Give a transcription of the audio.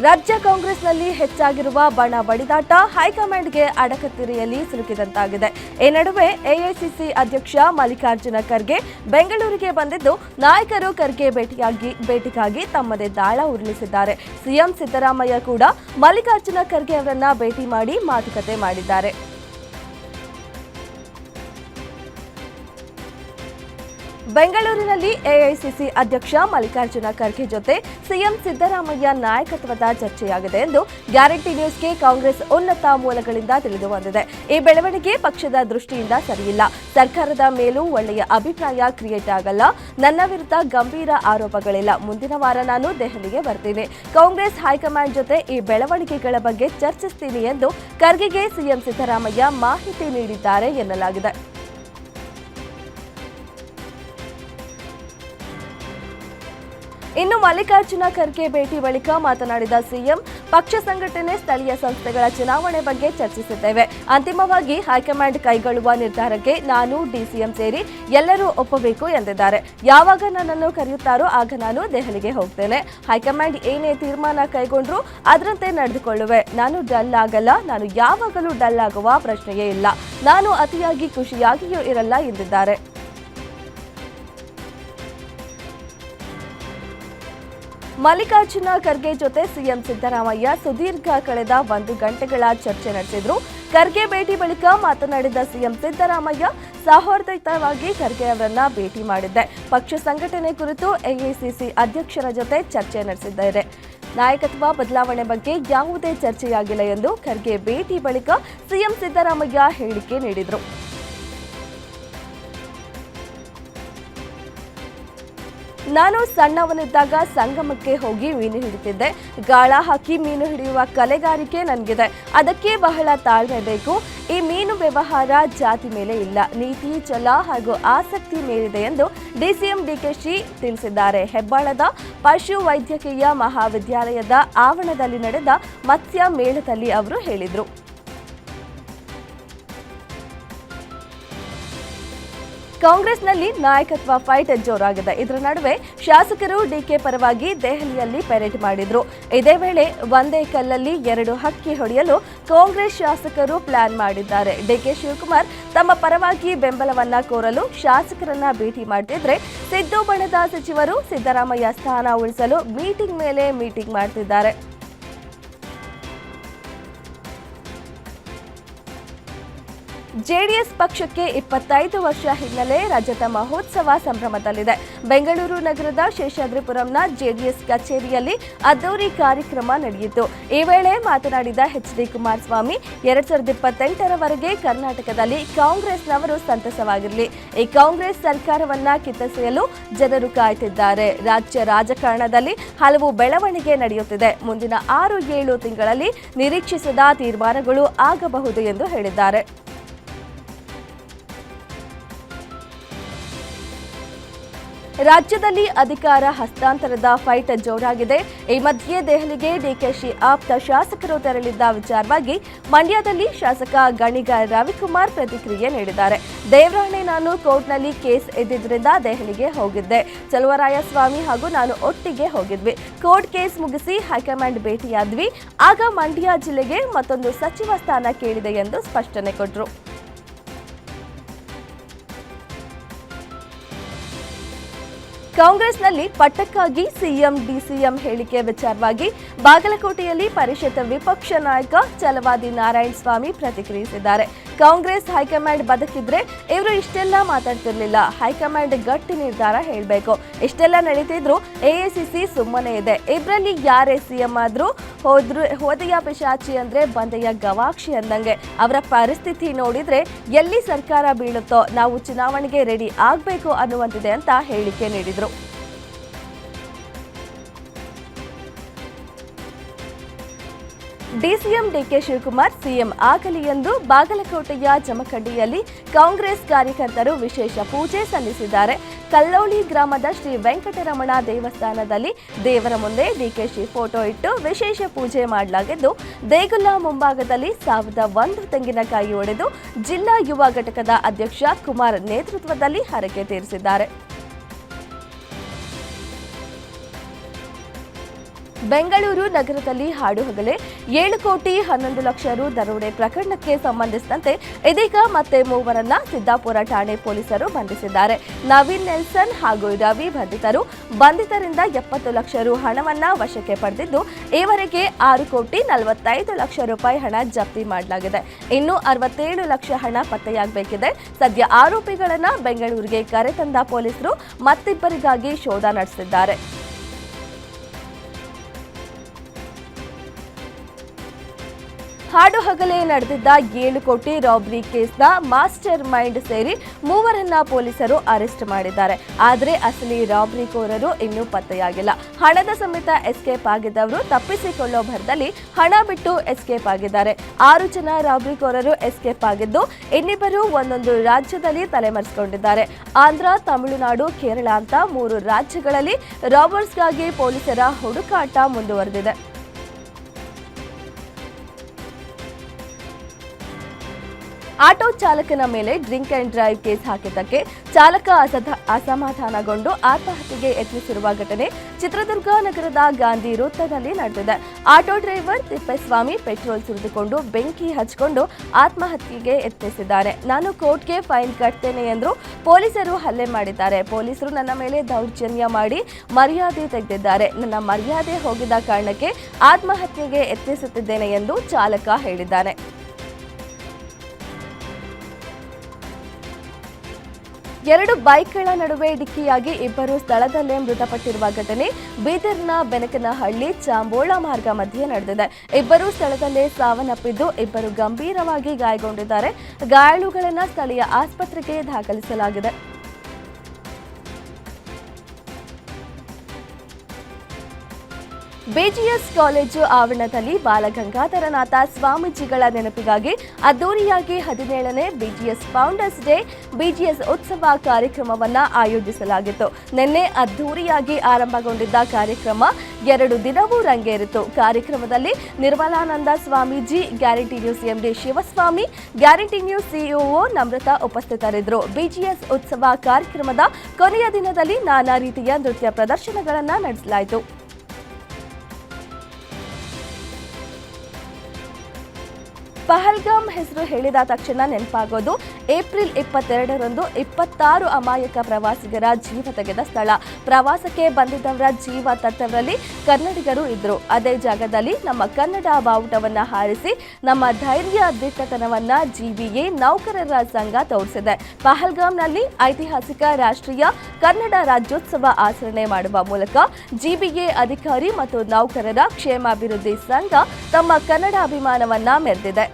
ರಾಜ್ಯ ಕಾಂಗ್ರೆಸ್ನಲ್ಲಿ ಹೆಚ್ಚಾಗಿರುವ ಬಣ ಬಡಿದಾಟ ಹೈಕಮಾಂಡ್ಗೆ ಅಡಕತ್ತಿರಿಯಲ್ಲಿ ಸಿಲುಕಿದಂತಾಗಿದೆ. ಈ ನಡುವೆ ಎಐಸಿಸಿ ಅಧ್ಯಕ್ಷ ಮಲ್ಲಿಕಾರ್ಜುನ ಖರ್ಗೆ ಬೆಂಗಳೂರಿಗೆ ಬಂದಿದ್ದು ನಾಯಕರು ಖರ್ಗೆ ಭೇಟಿಗಾಗಿ ತಮ್ಮದೇ ದಾಳ ಉರುಳಿಸಿದ್ದಾರೆ. ಸಿಎಂ ಸಿದ್ದರಾಮಯ್ಯ ಕೂಡ ಮಲ್ಲಿಕಾರ್ಜುನ ಖರ್ಗೆ ಅವರನ್ನ ಭೇಟಿ ಮಾಡಿ ಮಾತುಕತೆ ಮಾಡಿದ್ದಾರೆ. ಬೆಂಗಳೂರಿನಲ್ಲಿ ಎಐಸಿಸಿ ಅಧ್ಯಕ್ಷ ಮಲ್ಲಿಕಾರ್ಜುನ ಖರ್ಗೆ ಜೊತೆ ಸಿಎಂ ಸಿದ್ದರಾಮಯ್ಯ ನಾಯಕತ್ವದ ಚರ್ಚೆಯಾಗಿದೆ ಎಂದು ಗ್ಯಾರಂಟಿ ನ್ಯೂಸ್ಗೆ ಕಾಂಗ್ರೆಸ್ ಉನ್ನತ ಮೂಲಗಳಿಂದ ತಿಳಿದು ಬಂದಿದೆ. ಈ ಬೆಳವಣಿಗೆ ಪಕ್ಷದ ದೃಷ್ಟಿಯಿಂದ ಸರಿಯಿಲ್ಲ. ಸರ್ಕಾರದ ಮೇಲೂ ಒಳ್ಳೆಯ ಅಭಿಪ್ರಾಯ ಕ್ರಿಯೇಟ್ ಆಗಲ್ಲ. ನನ್ನ ವಿರುದ್ಧ ಗಂಭೀರ ಆರೋಪಗಳಿಲ್ಲ. ಮುಂದಿನ ವಾರ ನಾನು ದೆಹಲಿಗೆ ಬರ್ತೀನಿ. ಕಾಂಗ್ರೆಸ್ ಹೈಕಮಾಂಡ್ ಜೊತೆ ಈ ಬೆಳವಣಿಗೆಗಳ ಬಗ್ಗೆ ಚರ್ಚಿಸ್ತೀನಿ ಎಂದು ಖರ್ಗೆಗೆ ಸಿಎಂ ಸಿದ್ದರಾಮಯ್ಯ ಮಾಹಿತಿ ನೀಡಿದ್ದಾರೆ ಎನ್ನಲಾಗಿದೆ. ಇನ್ನು ಮಲ್ಲಿಕಾರ್ಜುನ ಖರ್ಗೆ ಭೇಟಿ ಬಳಿಕ ಮಾತನಾಡಿದ ಸಿಎಂ, ಪಕ್ಷ ಸಂಘಟನೆ, ಸ್ಥಳೀಯ ಸಂಸ್ಥೆಗಳ ಚುನಾವಣೆ ಬಗ್ಗೆ ಚರ್ಚಿಸಿದ್ದೇವೆ. ಅಂತಿಮವಾಗಿ ಹೈಕಮಾಂಡ್ ಕೈಗೊಳ್ಳುವ ನಿರ್ಧಾರಕ್ಕೆ ನಾನು, ಡಿಸಿಎಂ ಸೇರಿ ಎಲ್ಲರೂ ಒಪ್ಪಬೇಕು ಎಂದಿದ್ದಾರೆ. ಯಾವಾಗ ನನ್ನನ್ನು ಕರೆಯುತ್ತಾರೋ ಆಗ ನಾನು ದೆಹಲಿಗೆ ಹೋಗ್ತೇನೆ. ಹೈಕಮಾಂಡ್ ಏನೇ ತೀರ್ಮಾನ ಕೈಗೊಂಡ್ರೂ ಅದರಂತೆ ನಡೆದುಕೊಳ್ಳುವೆ. ನಾನು ಡಲ್ ಆಗಲ್ಲ. ನಾನು ಯಾವಾಗಲೂ ಡಲ್ ಆಗುವ ಪ್ರಶ್ನೆಯೇ ಇಲ್ಲ. ನಾನು ಅತಿಯಾಗಿ ಖುಷಿಯಾಗಿಯೂ ಇರಲ್ಲ ಎಂದಿದ್ದಾರೆ. ಮಲ್ಲಿಕಾರ್ಜುನ ಖರ್ಗೆ ಜೊತೆ ಸಿಎಂ ಸಿದ್ದರಾಮಯ್ಯ ಸುದೀರ್ಘ ಕಳೆದ 1 ಗಂಟೆಗಳ ಚರ್ಚೆ ನಡೆಸಿದ್ರು. ಖರ್ಗೆ ಭೇಟಿ ಬಳಿಕ ಮಾತನಾಡಿದ ಸಿಎಂ ಸಿದ್ದರಾಮಯ್ಯ, ಸೌಹಾರ್ದಯುತವಾಗಿ ಖರ್ಗೆ ಅವರನ್ನ ಭೇಟಿ ಮಾಡಿದ್ದೆ. ಪಕ್ಷ ಸಂಘಟನೆ ಕುರಿತು ಎಐಸಿಸಿ ಅಧ್ಯಕ್ಷರ ಜೊತೆ ಚರ್ಚೆ ನಡೆಸಿದ್ದಾರೆ. ನಾಯಕತ್ವ ಬದಲಾವಣೆ ಬಗ್ಗೆ ಯಾವುದೇ ಚರ್ಚೆಯಾಗಿಲ್ಲ ಎಂದು ಖರ್ಗೆ ಭೇಟಿ ಬಳಿಕ ಸಿಎಂ ಸಿದ್ದರಾಮಯ್ಯ ಹೇಳಿಕೆ ನೀಡಿದರು. ನಾನು ಸಣ್ಣವನಿದ್ದಾಗ ಸಂಗಮಕ್ಕೆ ಹೋಗಿ ಮೀನು ಹಿಡಿತಿದ್ದೆ. ಗಾಳ ಹಾಕಿ ಮೀನು ಹಿಡಿಯುವ ಕಲೆಗಾರಿಕೆ ನನಗಿದೆ. ಅದಕ್ಕೆ ಬಹಳ ತಾಳ್ಮೆ ಬೇಕು. ಈ ಮೀನು ವ್ಯವಹಾರ ಜಾತಿ ಮೇಲೆ ಇಲ್ಲ, ನೀತಿ, ಛಲ ಹಾಗೂ ಆಸಕ್ತಿ ಮೇಲಿದೆ ಎಂದು ಡಿಸಿಎಂ ಡಿಕೆಶಿ ತಿಳಿಸಿದ್ದಾರೆ. ಹೆಬ್ಬಾಳದ ಪಶು ವೈದ್ಯಕೀಯ ಮಹಾವಿದ್ಯಾಲಯದ ಆವರಣದಲ್ಲಿ ನಡೆದ ಮತ್ಸ್ಯ ಮೇಳದಲ್ಲಿ ಅವರು ಹೇಳಿದರು. ಕಾಂಗ್ರೆಸ್ನಲ್ಲಿ ನಾಯಕತ್ವ ಫೈಟ್ ಜೋರಾಗಿದೆ. ಇದರ ನಡುವೆ ಶಾಸಕರು ಡಿಕೆ ಪರವಾಗಿ ದೆಹಲಿಯಲ್ಲಿ ಪೆರೇಡ್ ಮಾಡಿದ್ರು. ಇದೇ ವೇಳೆ ಒಂದೇ ಕಲ್ಲಲ್ಲಿ 2 ಹಕ್ಕಿ ಹೊಡೆಯಲು ಕಾಂಗ್ರೆಸ್ ಶಾಸಕರು ಪ್ಲಾನ್ ಮಾಡಿದ್ದಾರೆ. ಡಿಕೆ ಶಿವಕುಮಾರ್ ತಮ್ಮ ಪರವಾಗಿ ಬೆಂಬಲವನ್ನ ಕೋರಲು ಶಾಸಕರನ್ನ ಭೇಟಿ ಮಾಡ್ತಿದ್ರೆ, ಸಿದ್ದು ಬಣದ ಸಚಿವರು ಸಿದ್ದರಾಮಯ್ಯ ಸ್ಥಾನ ಉಳಿಸಲು ಮೀಟಿಂಗ್ ಮೇಲೆ ಮೀಟಿಂಗ್ ಮಾಡ್ತಿದ್ದಾರೆ. ಜೆಡಿಎಸ್ ಪಕ್ಷಕ್ಕೆ 25 ವರ್ಷ ಹಿನ್ನೆಲೆ ರಜತ ಮಹೋತ್ಸವ ಸಂಭ್ರಮದಲ್ಲಿದೆ. ಬೆಂಗಳೂರು ನಗರದ ಶೇಷಾದ್ರಿಪುರಂನ ಜೆಡಿಎಸ್ ಕಚೇರಿಯಲ್ಲಿ ಅದ್ದೂರಿ ಕಾರ್ಯಕ್ರಮ ನಡೆಯಿತು. ಈ ವೇಳೆ ಮಾತನಾಡಿದ ಎಚ್.ಡಿ. ಕುಮಾರಸ್ವಾಮಿ, 2028ರವರೆಗೆ ಕರ್ನಾಟಕದಲ್ಲಿ ಕಾಂಗ್ರೆಸ್ನವರು ಸಂತಸವಾಗಿರಲಿ. ಈ ಕಾಂಗ್ರೆಸ್ ಸರ್ಕಾರವನ್ನ ಕಿತ್ತೆಸೆಯಲು ಜನರು ಕಾಯ್ತಿದ್ದಾರೆ. ರಾಜ್ಯ ರಾಜಕಾರಣದಲ್ಲಿ ಹಲವು ಬೆಳವಣಿಗೆ ನಡೆಯುತ್ತಿದೆ. ಮುಂದಿನ 6-7 ತಿಂಗಳಲ್ಲಿ ನಿರೀಕ್ಷಿಸದ ತೀರ್ಮಾನಗಳು ಆಗಬಹುದು ಎಂದು ಹೇಳಿದ್ದಾರೆ. ರಾಜ್ಯದಲ್ಲಿ ಅಧಿಕಾರ ಹಸ್ತಾಂತರದ ಫೈಟ್ ಜೋರಾಗಿದೆ. ಈ ಮಧ್ಯೆ ದೆಹಲಿಗೆ ಡಿಕೆಶಿ ಆಪ್ತ ಶಾಸಕರು ತೆರಳಿದ್ದ ವಿಚಾರವಾಗಿ ಮಂಡ್ಯದಲ್ಲಿ ಶಾಸಕ ಗಣಿಗ ರವಿಕುಮಾರ್ ಪ್ರತಿಕ್ರಿಯೆ ನೀಡಿದ್ದಾರೆ. ದೇವರಾಣೆ, ನಾನು ಕೋರ್ಟ್ನಲ್ಲಿ ಕೇಸ್ ಇದ್ದಿದ್ರಿಂದ ದೆಹಲಿಗೆ ಹೋಗಿದ್ದೆ. ಚಲುವರಾಯಸ್ವಾಮಿ ಹಾಗೂ ನಾನು ಒಟ್ಟಿಗೆ ಹೋಗಿದ್ವಿ. ಕೋರ್ಟ್ ಕೇಸ್ ಮುಗಿಸಿ ಹೈಕಮಾಂಡ್ ಭೇಟಿಯಾದ್ವಿ. ಆಗ ಮಂಡ್ಯ ಜಿಲ್ಲೆಗೆ ಮತ್ತೊಂದು ಸಚಿವ ಸ್ಥಾನ ಕೇಳಿದೆ ಎಂದು ಸ್ಪಷ್ಟನೆ ಕೊಟ್ಟರು. ಕಾಂಗ್ರೆಸ್ನಲ್ಲಿ ಪಟ್ಟಕ್ಕಾಗಿ ಸಿಎಂ ಡಿಸಿಎಂ ಹೇಳಿಕೆ ವಿಚಾರವಾಗಿ ಬಾಗಲಕೋಟೆಯಲ್ಲಿ ಪರಿಷತ್ ವಿಪಕ್ಷ ನಾಯಕ ಛಲವಾದಿ ನಾರಾಯಣಸ್ವಾಮಿ ಪ್ರತಿಕ್ರಿಯಿಸಿದ್ದಾರೆ. ಕಾಂಗ್ರೆಸ್ ಹೈಕಮಾಂಡ್ ಬದುಕಿದ್ರೆ ಇವರು ಇಷ್ಟೆಲ್ಲ ಮಾತಾಡ್ತಿರ್ಲಿಲ್ಲ. ಹೈಕಮಾಂಡ್ ಗಟ್ಟಿ ನಿರ್ಧಾರ ಹೇಳಬೇಕು. ಇಷ್ಟೆಲ್ಲ ನಡೀತಿದ್ರು ಎಐಸಿಸಿ ಸುಮ್ಮನೆ ಇದೆ. ಇಬ್ಬರಲ್ಲಿ ಯಾರೇ ಸಿಎಂ ಆದ್ರೂ ಹೋದೆಯ ಪಿಶಾಚಿ ಅಂದ್ರೆ ಬಂದೆಯ ಗವಾಕ್ಷಿ ಅಂದಂಗೆ. ಅವರ ಪರಿಸ್ಥಿತಿ ನೋಡಿದ್ರೆ ಎಲ್ಲಿ ಸರ್ಕಾರ ಬೀಳುತ್ತೋ, ನಾವು ಚುನಾವಣೆಗೆ ರೆಡಿ ಆಗ್ಬೇಕು ಅನ್ನುವಂತಿದೆ ಅಂತ ಹೇಳಿಕೆ ನೀಡಿದ್ರು. ಡಿಸಿಎಂ ಡಿಕೆ ಶಿವಕುಮಾರ್ ಸಿಎಂ ಆಗಲಿ ಎಂದು ಬಾಗಲಕೋಟೆಯ ಜಮಖಂಡಿಯಲ್ಲಿ ಕಾಂಗ್ರೆಸ್ ಕಾರ್ಯಕರ್ತರು ವಿಶೇಷ ಪೂಜೆ ಸಲ್ಲಿಸಿದ್ದಾರೆ. ಕಲ್ಲೋಳಿ ಗ್ರಾಮದ ಶ್ರೀ ವೆಂಕಟರಮಣ ದೇವಸ್ಥಾನದಲ್ಲಿ ದೇವರ ಮುಂದೆ ಡಿಕೆಶಿ ಫೋಟೋ ಇಟ್ಟು ವಿಶೇಷ ಪೂಜೆ ಮಾಡಲಾಗಿದ್ದು, ದೇಗುಲ ಮುಂಭಾಗದಲ್ಲಿ 1001 ತೆಂಗಿನಕಾಯಿ ಒಡೆದು ಜಿಲ್ಲಾ ಯುವ ಘಟಕದ ಅಧ್ಯಕ್ಷ ಕುಮಾರ್ ನೇತೃತ್ವದಲ್ಲಿ ಹರಕೆ ತೀರಿಸಿದ್ದಾರೆ. ಬೆಂಗಳೂರು ನಗರದಲ್ಲಿ ಹಾಡುಹಗಲೇ 7 ಕೋಟಿ 11 ಲಕ್ಷ ರು ದರೋಡೆ ಪ್ರಕರಣಕ್ಕೆ ಸಂಬಂಧಿಸಿದಂತೆ ಇದೀಗ ಮತ್ತೆ ಮೂವರನ್ನ ಸಿದ್ದಾಪುರ ಠಾಣೆ ಪೊಲೀಸರು ಬಂಧಿಸಿದ್ದಾರೆ. ನವೀನ್ ನೆಲ್ಸನ್ ಹಾಗೂ ರವಿ ಬಂಧಿತರಿಂದ 70 ಲಕ್ಷ ರು ಹಣವನ್ನ ವಶಕ್ಕೆ ಪಡೆದಿದ್ದು ಈವರೆಗೆ 6 ಕೋಟಿ 45 ಲಕ್ಷ ರೂಪಾಯಿ ಹಣ ಜಪ್ತಿ ಮಾಡಲಾಗಿದೆ. ಇನ್ನು 67 ಲಕ್ಷ ಹಣ ಪತ್ತೆಯಾಗಬೇಕಿದೆ. ಸದ್ಯ ಆರೋಪಿಗಳನ್ನ ಬೆಂಗಳೂರಿಗೆ ಕರೆತಂದ ಪೊಲೀಸರು ಮತ್ತಿಬ್ಬರಿಗಾಗಿ ಶೋಧ ನಡೆಸಿದ್ದಾರೆ. ಹಾಡುಹಗಲೇ ನಡೆದಿದ್ದ 7 ಕೋಟಿ ರಾಬರಿ ಕೇಸ್ನ ಮಾಸ್ಟರ್ ಮೈಂಡ್ ಸೇರಿ ಮೂವರನ್ನ ಪೊಲೀಸರು ಅರೆಸ್ಟ್ ಮಾಡಿದ್ದಾರೆ. ಆದರೆ ಅಸಲಿ ರಾಬರಿ ಕೋರರು ಇನ್ನೂ ಪತ್ತೆಯಾಗಿಲ್ಲ. ಹಣದ ಸಮೇತ ಎಸ್ಕೇಪ್ ಆಗಿದ್ದವರು ತಪ್ಪಿಸಿಕೊಳ್ಳೋ ಭರದಲ್ಲಿ ಹಣ ಬಿಟ್ಟು ಎಸ್ಕೇಪ್ ಆಗಿದ್ದಾರೆ. 6 ಜನ ರಾಬರಿ ಕೋರರು ಎಸ್ಕೇಪ್ ಆಗಿದ್ದು ಇನ್ನಿಬ್ಬರು ಒಂದೊಂದು ರಾಜ್ಯದಲ್ಲಿ ತಲೆಮರೆಸಿಕೊಂಡಿದ್ದಾರೆ. ಆಂಧ್ರ, ತಮಿಳುನಾಡು, ಕೇರಳ ಅಂತ 3 ರಾಜ್ಯಗಳಲ್ಲಿ ರಾಬರ್ಸ್ಗಾಗಿ ಪೊಲೀಸರ ಹುಡುಕಾಟ ಮುಂದುವರೆದಿದೆ. ಆಟೋ ಚಾಲಕನ ಮೇಲೆ ಡ್ರಿಂಕ್ ಅಂಡ್ ಡ್ರೈವ್ ಕೇಸ್ ಹಾಕಿದ್ದಕ್ಕೆ ಚಾಲಕ ಅಸಮಾಧಾನಗೊಂಡು ಆತ್ಮಹತ್ಯೆಗೆ ಯತ್ನಿಸಿರುವ ಘಟನೆ ಚಿತ್ರದುರ್ಗ ನಗರದ ಗಾಂಧಿ ವೃತ್ತದಲ್ಲಿ ನಡೆದಿದೆ. ಆಟೋ ಡ್ರೈವರ್ ತಿಪ್ಪೇಸ್ವಾಮಿ ಪೆಟ್ರೋಲ್ ಸುರಿದುಕೊಂಡು ಬೆಂಕಿ ಹಚ್ಚಿಕೊಂಡು ಆತ್ಮಹತ್ಯೆಗೆ ಯತ್ನಿಸಿದ್ದಾರೆ. ನಾನು ಕೋರ್ಟ್ಗೆ ಫೈನ್ ಕಟ್ತೇನೆ ಎಂದು ಪೊಲೀಸರು ಹಲ್ಲೆ ಮಾಡಿದ್ದಾರೆ. ಪೊಲೀಸರು ನನ್ನ ಮೇಲೆ ದೌರ್ಜನ್ಯ ಮಾಡಿ ಮರ್ಯಾದೆ ತೆಗೆದಿದ್ದಾರೆ. ನನ್ನ ಮರ್ಯಾದೆ ಹೋಗಿದ್ದ ಕಾರಣಕ್ಕೆ ಆತ್ಮಹತ್ಯೆಗೆ ಯತ್ನಿಸುತ್ತಿದ್ದೇನೆ ಎಂದು ಚಾಲಕ ಹೇಳಿದ್ದಾನೆ. 2 ಬೈಕ್ಗಳ ನಡುವೆ ಡಿಕ್ಕಿಯಾಗಿ ಇಬ್ಬರು ಸ್ಥಳದಲ್ಲೇ ಮೃತಪಟ್ಟಿರುವ ಘಟನೆ ಬೀದರ್ನ ಬೆನಕನಹಳ್ಳಿ ಚಾಂಬೋಳ ಮಾರ್ಗ ಮಧ್ಯೆ ನಡೆದಿದೆ. ಇಬ್ಬರು ಸ್ಥಳದಲ್ಲೇ ಸಾವನ್ನಪ್ಪಿದ್ದು ಇಬ್ಬರು ಗಂಭೀರವಾಗಿ ಗಾಯಗೊಂಡಿದ್ದಾರೆ. ಗಾಯಾಳುಗಳನ್ನು ಸ್ಥಳೀಯ ಆಸ್ಪತ್ರೆಗೆ ದಾಖಲಿಸಲಾಗಿದೆ. ಬಿಜಿಎಸ್ ಕಾಲೇಜು ಆವರಣದಲ್ಲಿ ಬಾಲಗಂಗಾಧರನಾಥ ಸ್ವಾಮೀಜಿಗಳ ನೆನಪಿಗಾಗಿ ಅದ್ದೂರಿಯಾಗಿ 17ನೇ ಬಿಜಿಎಸ್ ಫೌಂಡರ್ಸ್ ಡೇ ಬಿಜಿಎಸ್ ಉತ್ಸವ ಕಾರ್ಯಕ್ರಮವನ್ನು ಆಯೋಜಿಸಲಾಗಿತ್ತು. ನಿನ್ನೆ ಅದ್ದೂರಿಯಾಗಿ ಆರಂಭಗೊಂಡಿದ್ದ ಕಾರ್ಯಕ್ರಮ 2 ದಿನವೂ ರಂಗೇರಿತು. ಕಾರ್ಯಕ್ರಮದಲ್ಲಿ Nirmalananda Swamiji, Guarantee News MD Shivaswami, Guarantee News CEO Namrata ಉಪಸ್ಥಿತರಿದ್ದರು. ಬಿಜಿಎಸ್ ಉತ್ಸವ ಕಾರ್ಯಕ್ರಮದ ಕೊನೆಯ ದಿನದಲ್ಲಿ ನಾನಾ ರೀತಿಯ ನೃತ್ಯ ಪ್ರದರ್ಶನಗಳನ್ನು ನಡೆಸಲಾಯಿತು. ಪಹಲ್ಗಾಮ್ ಹೆಸರು ಹೇಳಿದ ತಕ್ಷಣ ನೆನಪಾಗೋದು ಏಪ್ರಿಲ್ 22ರಂದು 26 ಅಮಾಯಕ ಪ್ರವಾಸಿಗರ ಜೀವ ತೆಗೆದ ಸ್ಥಳ. ಪ್ರವಾಸಕ್ಕೆ ಬಂದಿದ್ದವರ ಜೀವ ತತ್ತವರಲ್ಲಿ ಕನ್ನಡಿಗರು ಇದ್ರು. ಅದೇ ಜಾಗದಲ್ಲಿ ನಮ್ಮ ಕನ್ನಡ ಬಾವುಟವನ್ನ ಹಾರಿಸಿ ನಮ್ಮ ಧೈರ್ಯ ದಿಟ್ಟತನವನ್ನ ಜಿಬಿಎ ನೌಕರರ ಸಂಘ ತೋರಿಸಿದೆ. ಪಹಲ್ಗಾಮ್ನಲ್ಲಿ ಐತಿಹಾಸಿಕ ರಾಷ್ಟ್ರೀಯ ಕನ್ನಡ ರಾಜ್ಯೋತ್ಸವ ಆಚರಣೆ ಮಾಡುವ ಮೂಲಕ ಜಿಬಿಎ ಅಧಿಕಾರಿ ಮತ್ತು ನೌಕರರ ಕ್ಷೇಮಾಭಿವೃದ್ಧಿ ಸಂಘ ತಮ್ಮ ಕನ್ನಡ ಅಭಿಮಾನವನ್ನ ಮೆರೆದಿದೆ.